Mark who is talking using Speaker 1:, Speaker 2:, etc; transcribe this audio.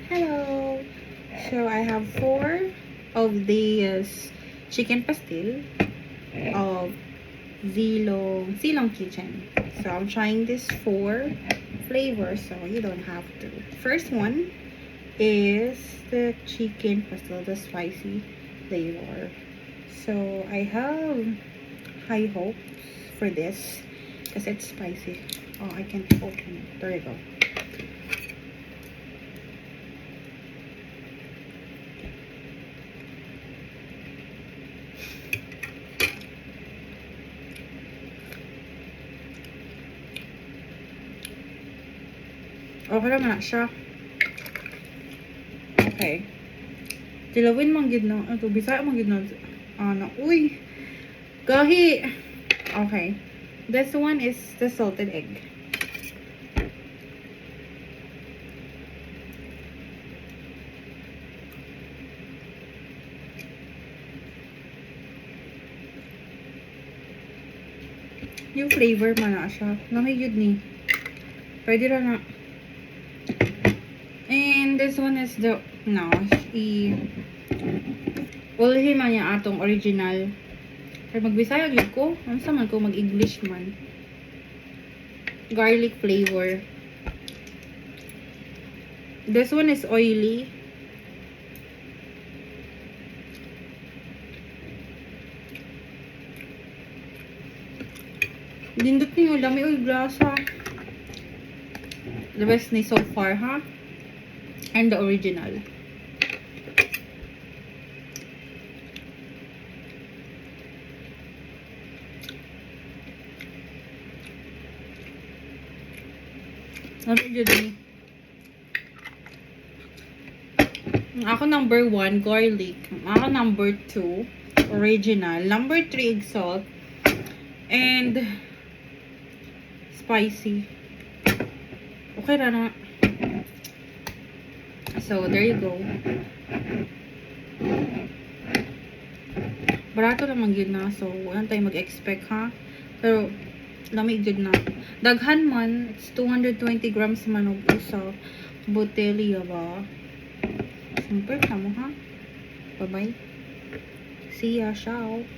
Speaker 1: Hello! So, I have 4 of these chicken pastil of Silong Kitchen. So, I'm trying this 4 flavors, so you don't have to. First one is the chicken pastil, the spicy flavor. So, I have high hopes for this because it's spicy. Oh, I can't open it. There you go. Okay naman na siya. Okay. Tilawin mang gid no. Ato Bisaya mang gid no. Ano, uy. Gahi. Okay. This one is the salted egg. Yung flavor man na siya. Namigid ni. Pwede ra na. And this one is the ulhi man niya atong original. Pero magbisaya gyud ko. Ano sa man ko mag-English man. Garlic flavor. This one is oily. Dindot niyo dami oy grasa. The best ni so far, ha? And the original. Ano yun ni? Ako number 1, garlic. Ako number 2, original. Number 3, egg salt. And spicy. Okay na na. So, there you go. Barato naman yun na. So, walang tayo mag-expect, ha? Pero, lamig yun na. Daghan man, it's 220 grams man og isa. Botelya ba? Siyempre, mo, ha? Bye-bye. See ya, ciao.